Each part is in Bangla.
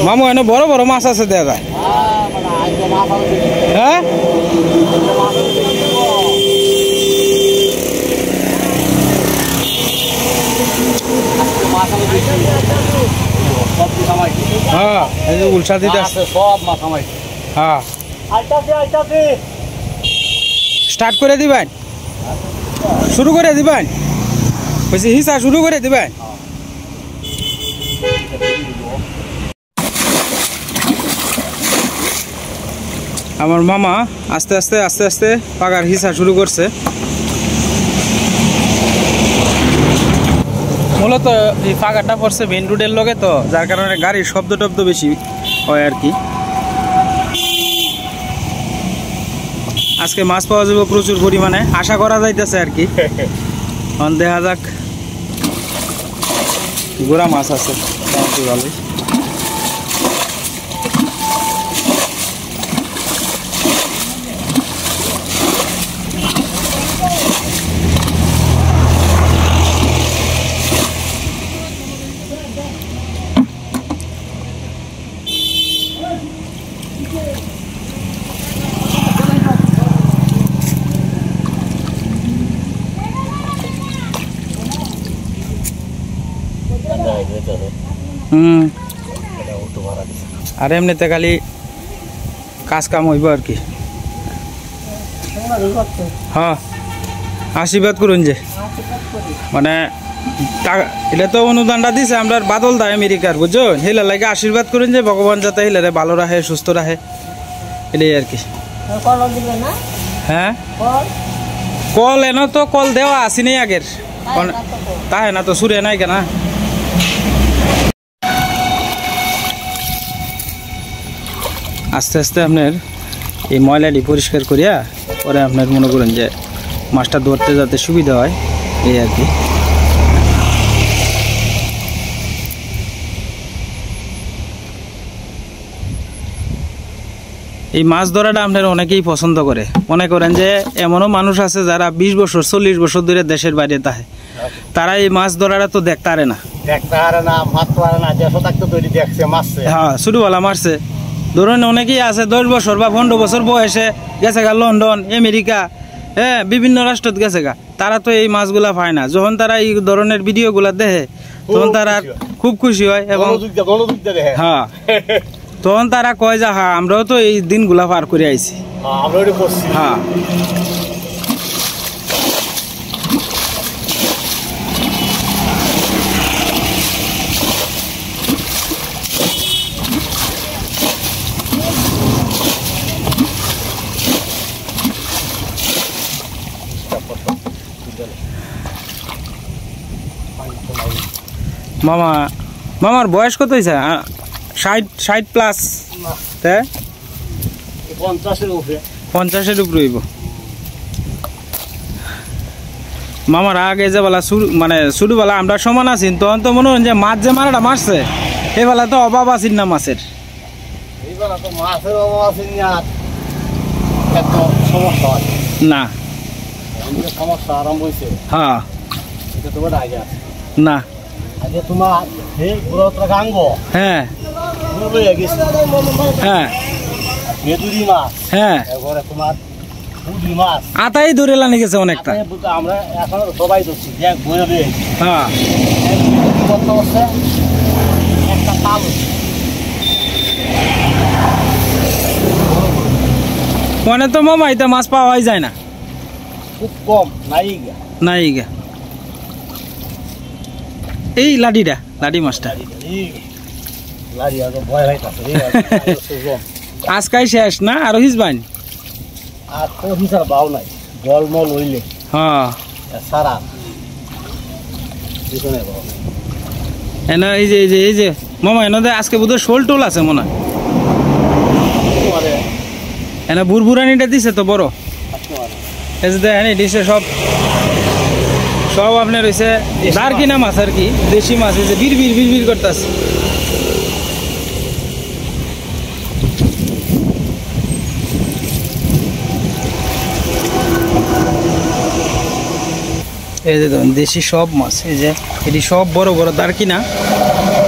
মামু এনে বড় বড় মাছ আছে দেখা যায়। হ্যাঁ হ্যাঁ এই যে উলসা দিতে সব মাছ আমায়। হ্যাঁ স্টার্ট করে দিবেন, শুরু করে দিবেন, বলছি হিসা শুরু করে দিবেন। আমার মামা আস্তে আস্তে আস্তে আস্তে পাকার হিসা শুরু করছে। মূলত এই পাকাটা পড়ছে মেন রোডের লগে, তো যার কারণে গাড়ির শব্দ টব্দ বেশি হয় আর কি। আজকে মাছ পাওয়া যাবে প্রচুর পরিমাণে, আশা করা যাইতেছে আর কি। দেখা যাক, গোড়া মাছ আছে ভালোই। আর এমনিতে খালি কাজ কাম হইব আর কি। হ্যাঁ আশীর্বাদ করুন যে, মানে এটা তো অনুদানটা দিছে আমরা বাদল দা আমেরিকার, বুঝছো? হেলা লাগে আশীর্বাদ করুন যে ভগবান যাতে হেলারে ভালো রাখে, সুস্থ রাখে, এটাই আর কি। হ্যাঁ কল এনে তো কল দেওয়া আসেনি আগের, তাহে না তো সুরে নাই কেনা। আস্তে আস্তে আপনার এই ময়লাটি পরিষ্কার করিয়া পরে আপনার মনে করেন যে মাছটা ধরতে যাতে সুবিধা হয়, এই আর কি। এই মাছ ধরাটা আপনার অনেকেই পছন্দ করে, মনে করেন যে এমনও মানুষ আছে যারা 20 বছর 40 বছর ধরে দেশের বাইরে থাকে, তারা এই মাছ ধরাটা তো দেখতে পারে না। হ্যাঁ ছোটবেলা মারছে, ধরুন অনেকেই আছে 10 বছর বা 15 বছর বয়সে গেছে গা লন্ডন আমেরিকা, হ্যাঁ বিভিন্ন রাষ্ট্রত গেছে গা, তারা তো এই মাছগুলা পায় না। যখন তারা এই ধরনের ভিডিওগুলা দেখে তখন তারা খুব খুশি হয় এবং হ্যাঁ তখন তারা কয় যে হ্যাঁ আমরাও তো এই দিনগুলা পার করে আইছি। হ্যাঁ মামা, মামার বয়স কত হয়েছে? 60 প্লাস? 50-এর উপরে হইব। মামার আগে যে বেলা মানে ছোটবেলা আমরা সমান আছি, তখন তো মনে হয় যে মাছ যে মারাটা মারছে এই বেলা তো অভাব আছেন না মাছের। না সমস্যা আরম্ভ হয়েছে। হ্যাঁ না হ্যাঁ হ্যাঁ আতাই ধরে লানি গেছে অনেকটা। আমরা এখন সবাই ধরছি, হ্যাঁ মানে তো মামা এটা মাছ পাওয়াই যায় না, খুব কম, নাই গা। এই লাডিটা, লাডি মাছটা আজকাই শেষ না, আরো হিসবান আর তো হিসাব বাও নাই, জলমল হইলে হ্যাঁ সারা এনা এই যে মামা এনে আজকে বোধহয় শোল টোল আছে মনে হয়, এনা বুরবুরানিটা দিছে তো বড়, এই যে দেখেন দিছে সব সব আপনার হয়েছে দারকিনা মাছ আর কি, দেশি মাছ, এই যে বিড় করতেছে। এই যে দেশি সব মাছ, এই যে এটি সব বড় বড় দারকিনা।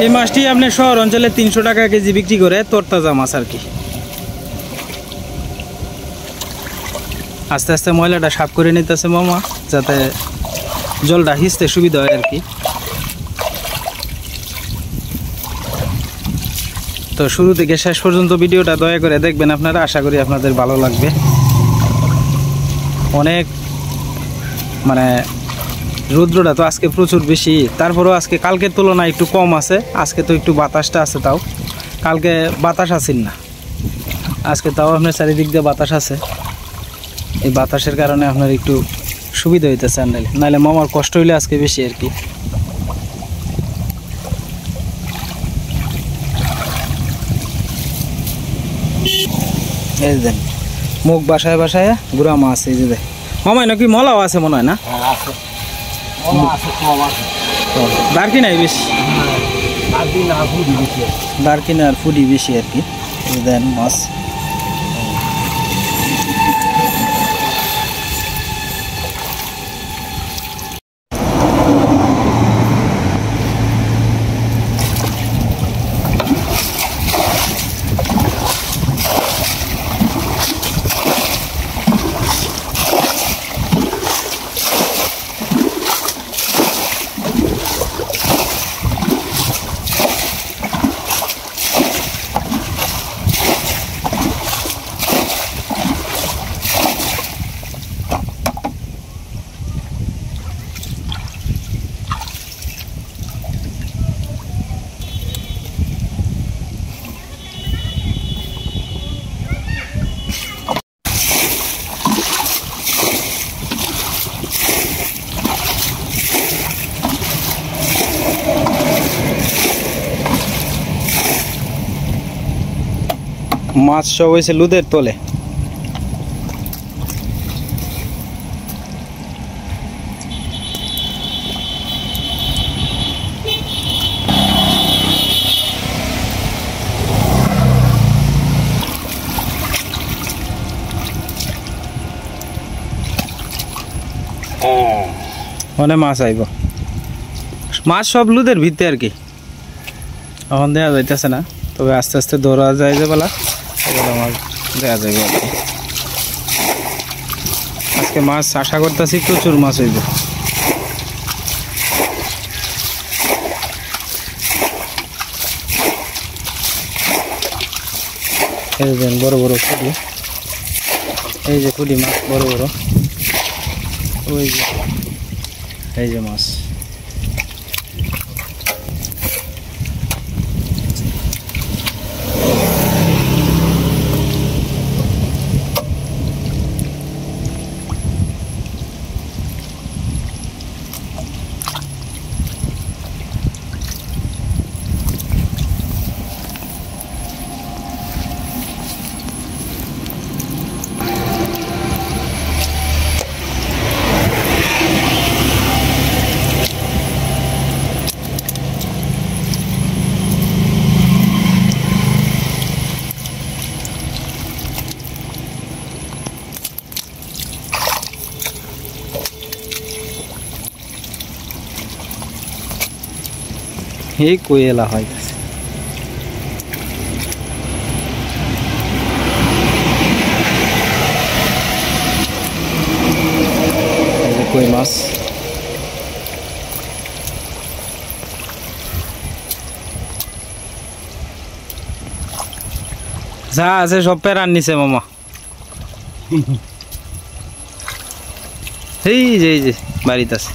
এই মাছটি আপনি শহর অঞ্চলে 300 টাকা কেজি বিক্রি করে তরতাজা মাছ আর কি। আস্তে আস্তে ময়লাটা সাফ করে নিতেছে মামা, যাতে জলটা হিচতে সুবিধা হয় আর কি। তো শুরু থেকে শেষ পর্যন্ত ভিডিওটা দয়া করে দেখবেন আপনারা, আশা করি আপনাদের ভালো লাগবে। অনেক মানে রৌদ্রটা তো আজকে প্রচুর বেশি, তারপরেও আজকে কালকের তুলনায় একটু কম আছে। আজকে তো একটু বাতাসটা আছে, তাও কালকে বাতাস আসেন না, আজকে তাও আপনার চারিদিক দিয়ে বাতাস আছে। এই বাতাসের কারণে আপনার একটু সুবিধা হইতেছে, নাইলে মামার কষ্ট হইলে আজকে বেশি আর কি। এই দেন মুখ বাসায় বাসায় গুড়া মাছ, এই যে দেখ মামাই নাকি মলাও আছে মনে হয় না? দারকি নাই বেশি, দারকি না আর ফুডি বেশি আর কি। দেন মাছ মাছ সব হয়েছে লুদের তলে। অনেক মাছ আইব, মাছ সব লুদের ভিতরে আর কি। এখন দেওয়া যাইতেছে না, তবে আস্তে আস্তে ধরা যায় যে বলা আমার দেওয়া যাবে আর কি। আজকে মাছ আশা করতেছি প্রচুর মাছ হইব। এই যে বড় বড় ফুটি, এই যে ফুটি মাছ বড় বড়, ওই যে এই যে মাছ। এই কোয়েলা হয় গেছে, এই যে কই মাছ। যা আছে সব পেরার নিচে মামা। এই যে বাড়িতে আছে।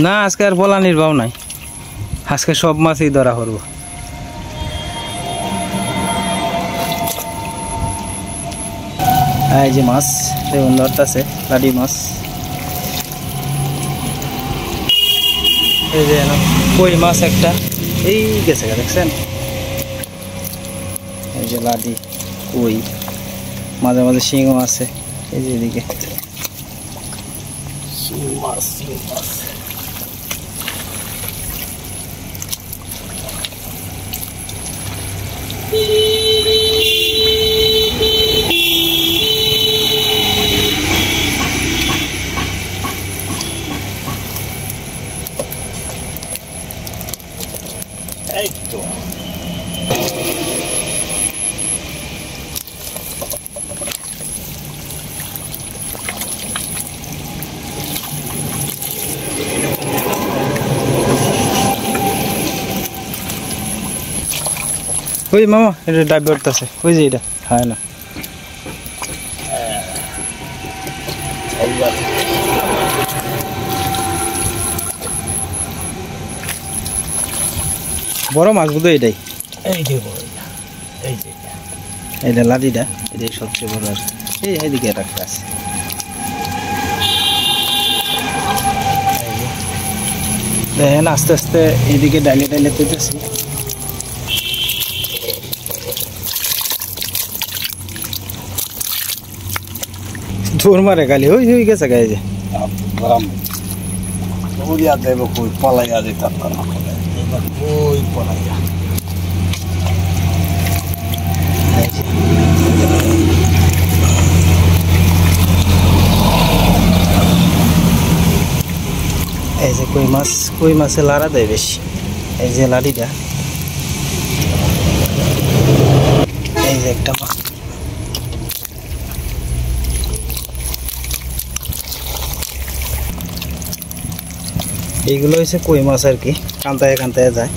না আজকে আর বলা নির্বাহ নাই, আজকে সব মাছই ধরা করবো। এই যে মাছ ধরতেছে লাডি মাছ, এই যে কই মাছ একটা এই গেছে দেখছেন, এই যে লাডি কই মাঝে মাঝে শিংও আছে এই যে এদিকে শিং মাছ এই তো ওই মামা এটা ডাইভ করতেছে ওই যে এটা হয় না বড় মাছ বুঝো এটাই এইটা লাদিটা এটাই সবচেয়ে বড় আর এইদিকে একটা আছে দেখেন আস্তে আস্তে এইদিকে ডাইলে ডাইলে তুলতেছি ধর মারে খালি ওই হয়ে গেছে গায়ে যে গরম উড়িয়া দেব কই পলাইয়া যেতাম না কই পলাইয়া এই যে কই মাছে লাড়া দেয় বেশি এই যে লাড়িটা এই যে একটা মাছ এইগুলো হচ্ছে কই মাছ আর কি কান্তায় কান্তায় যায়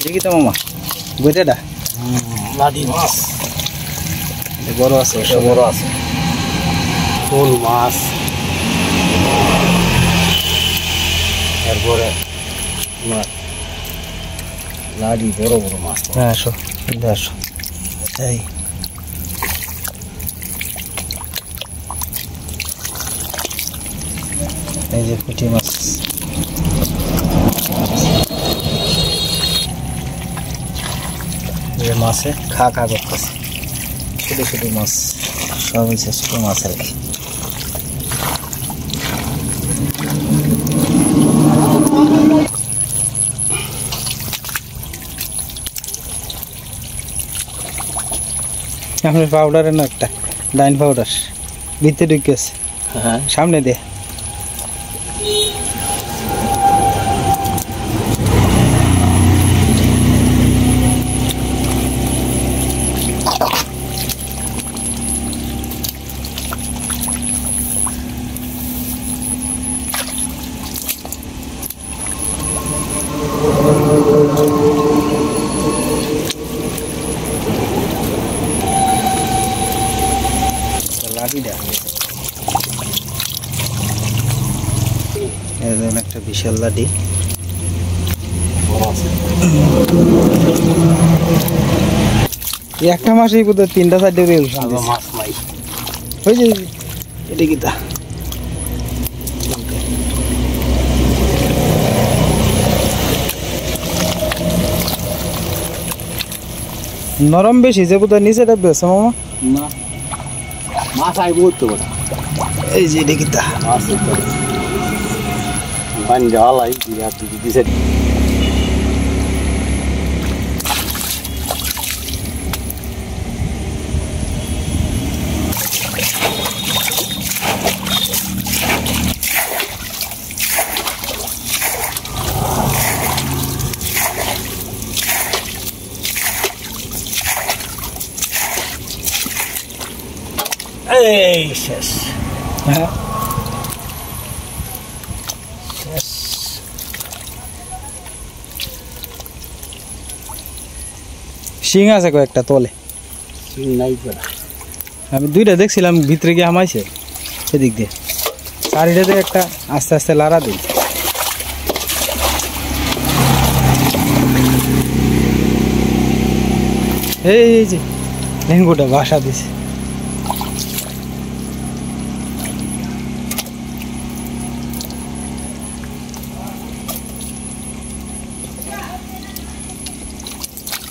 দেখি তো মামা গোটাটা লাডি মাছ বড় আছে বড় আছে শোল মাছ এরপরে লাডি বড় বড় মাছ হ্যাঁ আসো আসো এই যে পুঁটি মাছ মাছে খা করতেছে ছোটো ছোটো মাছ সব হয়েছে ছোটো মাছ আর কি আপনার পাউডারের না একটা ডাইন পাউডার ভিতরে ঢুকেছে হ্যাঁ সামনে দে একটা বিশাল লাডি একটা মাসেই বোধহয় 3টা 4টা রেল মাছ নাই ওই যে এটা কি তা নরম বেশি যে বোধহয় নিচেটা বেছে মামা না মাছ আইব তো এই যে এটা কি তা মাছ Banjala ini ya bisa yes. শিং আছে কয়েকটা তলে শিং নাই করা আমি দুইটা দেখছিলাম ভিতরে গিয়ে হামাইছে সেদিক দিয়ে চারিটাতে একটা আস্তে আস্তে লাড়া দিই এই যে লেঙ্গুটা বাসা দিছে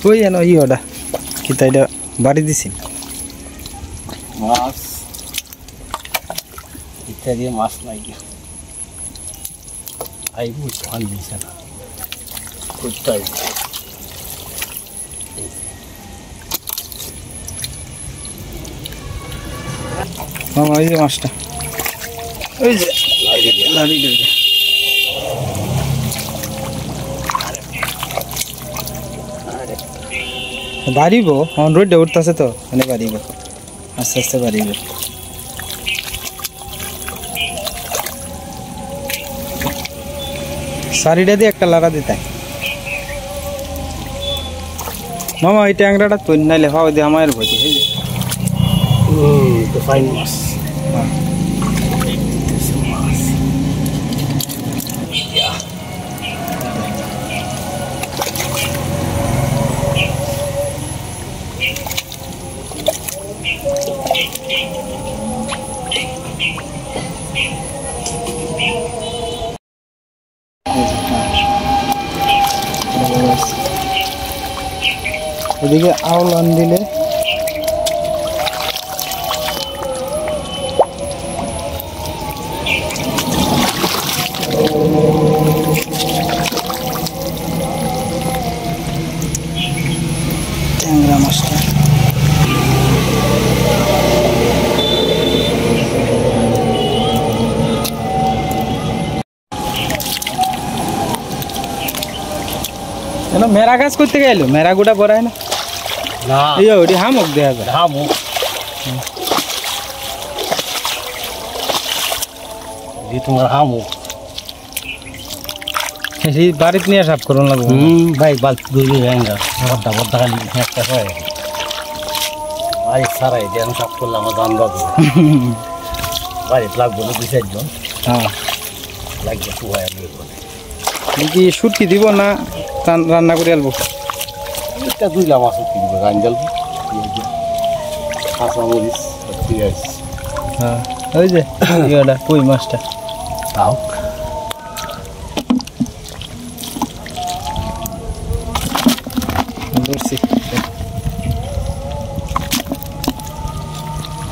ওই এনো ইটা কিতা এটা বাড়ি দিছি মাছ ইত্যাদি মাছ নাই আইব ধান দিছে না কোথায় মামা ওই যে মাছটা ওই যে লাড়ি বাড়িব রোডে উঠতেছে তো মানে বাড়িব আস্তে আস্তে বাড়িব শাড়িটা দিয়ে একটা লাড়া দিতে মামা এই ট্যাংরাটা তো নাইলে হাওয়া দিয়ে আমার ভোজি তো ফাইন মাছ এদিকে আউলান দিলে ট্যাংরা মাছটা মেরা গাছ করতে গেল মেরা গুটা পড়ায় না না ইয়ে ওটি হামুক দেয়া যায় হামুক দি তোমার হামুক সেই বাড়িতে নিয়ে সাফ করুন লাগবে ভাই বালতি দইলে ভেঙ্গা বড্ডা বড্ডা খালি একটা হয় বাড়ি সারাই দিয়ে সাফ করলে আমার দাম লাগবে বাড়িতে লাগবে না 2-4 জন হ্যাঁ লাগবে শুয়ায় কি শুটকি দিব না রান্না করে আলবো এটা দুইলা মাছ উঠে দিবে গান জ্বালবো কাঁচা মরিচ পেঁয়াজ হ্যাঁ ওই যে ইয়েটা কই মাছটা তাও ধরছি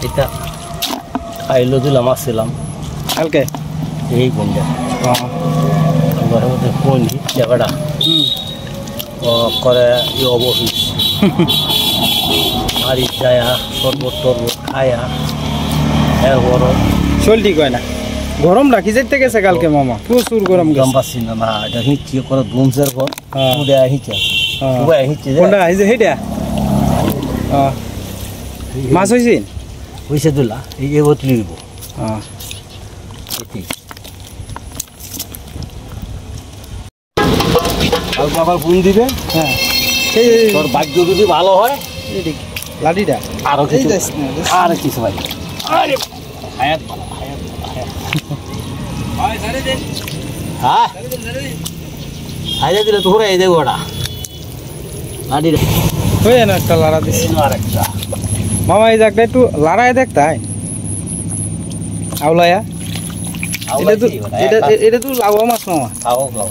এটা খাইলো দিলাম আসছিলাম কালকে এই বন্ধা ঘরের মধ্যে কোন জায়গাটা করে অবহিস বাড়ি যায়া শরবত টরবত খায়া এরপর চল ঠিক হয় না গরম রাখি যেতে গেছে কালকে মামা প্রচুর গরম গম পাচ্ছি না না এটা হিঁচি করে দুমসের পর উড়ে হিঁচে হিঁচে কোনটা হিঁচে সেইটা মাছ হয়েছে হয়েছে দুলা এই যে বতলি দিব কালকে আবার ফোন দিবে হ্যাঁ তোর ভাগ্য যদি ভালো হয় লাঠিটা আরো কিছু আর কিছু ভাই আরে হায়াত হ্যাঁ হাইলে দিলে তো ঘুরে দেবো ওটা লাঠিটা হয়ে না একটা লাড়া দিচ্ছি আরেকটা মামা এই জায়গাটা একটু লাড়ায় দেখতাই আউলায়া এটা তো লাউয়া মাছ মামা খাও খাও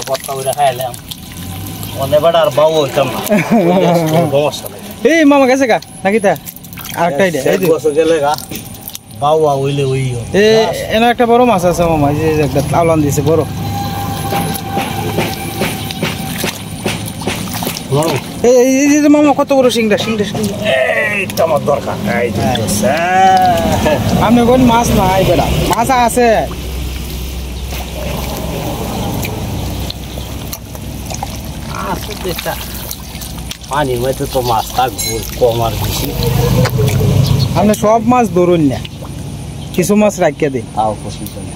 পট্টা করে খাইলাম অনেক বেড়া আর বাবু হইতাম না সমস্যা নেই এই মামা গেছে গা নাকি তা আরেকটা আইডিয়া এই বছর গেলে গা বাবু হইলে ওই এনে একটা বড় মাছ আছে মামা যে একটা আউলান দিয়েছে বড় এই যে মামা কত বড় সিংটা এইটা আমার দরকার আপনি কোন মাছ নাই বেড়া মাছ আছে পানির মধ্যে তো মাছ থাকবো কম আর বেশি আপনি সব মাছ ধরুন না কিছু মাছ রাখিয়ে দিন তাও পছন্দ না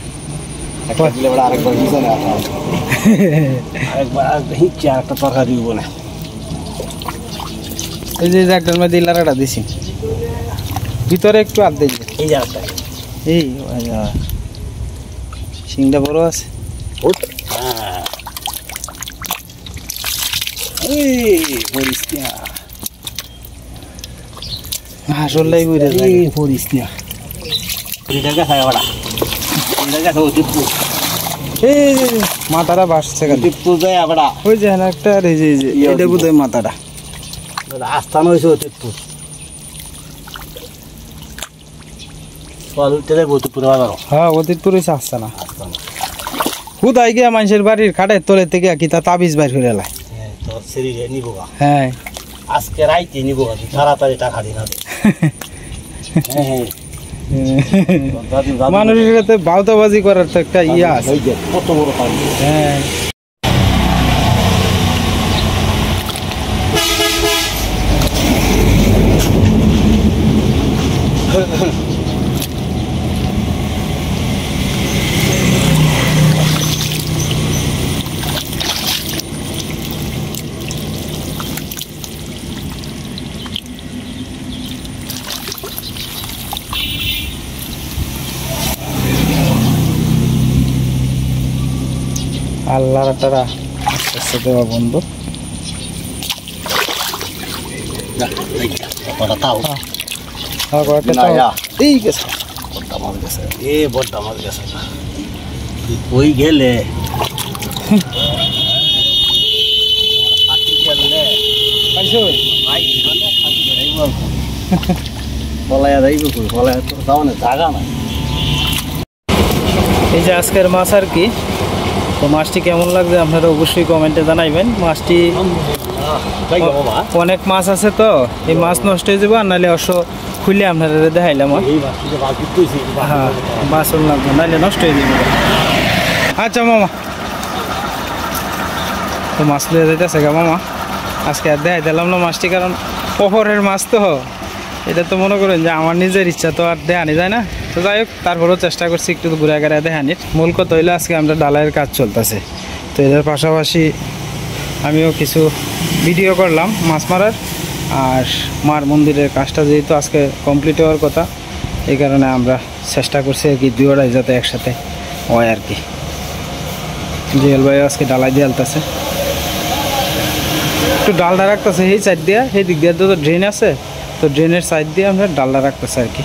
আরেকবার হিচ্ছে আর একটা তরকারি দিব না এই যে একটার মধ্যে লাড়াটা দিছি ভিতরে একটু আর দিই এই জায়গাটা এই শিংটা বড় আছে আসলে মাথাটা বাসছে ওই যে একটা এটা বোধ হয় মাথাটা আস্থান হয়েছে অতিপুর হ্যাঁ অতীতপুর হয়েছে আসছে না হুদাই গিয়া মানুষের বাড়ির খাটের তলে থেকে কি তা তাবিজ বাইর করে এলাই হ্যাঁ আজকে রাইতে নিব তাড়াতাড়ি টাকা দিন মানুষের সাথে বাউতাবাজি করার তো একটা ইয়া আছে কত বড় হ্যাঁ আল্লাহর তারা আস্তে দেওয়া বন্ধু ওই গেলে এই যে আজকের মাছ আর কি তো মাছটি কেমন লাগবে আপনারা অবশ্যই কমেন্টে জানাইবেন মাছটি অনেক মাছ আছে তো এই মাছ নষ্ট হয়ে যাবো আর নাহলে অবশ্য খুলে আপনারা দেখাইলাম হ্যাঁ বাসন লাগবে নাহলে নষ্ট হয়ে যাবে আচ্ছা মামা তো মাছ লিয়ে যেতেছে গা মামা আজকে আর দেখাই দিলাম না মাছটি কারণ পহরের মাছ তো এটা তো মনে করেন যে আমার নিজের ইচ্ছা তো আর দেখানি যায় না তো যাই হোক তারপরেও চেষ্টা করছি একটু ঘুরে ঘুরে দেখানির মূল কথা হইলে আজকে আমরা ডালাইয়ের কাজ চলতেছে তো এদের পাশাপাশি আমিও কিছু ভিডিও করলাম মাছ মারার আর মার মন্দিরের কাজটা যেহেতু আজকে কমপ্লিট হওয়ার কথা এই কারণে আমরা চেষ্টা করছি আর কি দুয়োটাই যাতে একসাথে হয় আর কি জুয়েল ভাই আজকে ডালাই দিয়ে আলতেছে একটু ডালটা রাখতেছে এই সাইড দিয়ে সেই দিক দিয়ে তো ড্রেন আছে তো ড্রেনের সাইড দিয়ে আমরা ডালটা রাখতেছি আর কি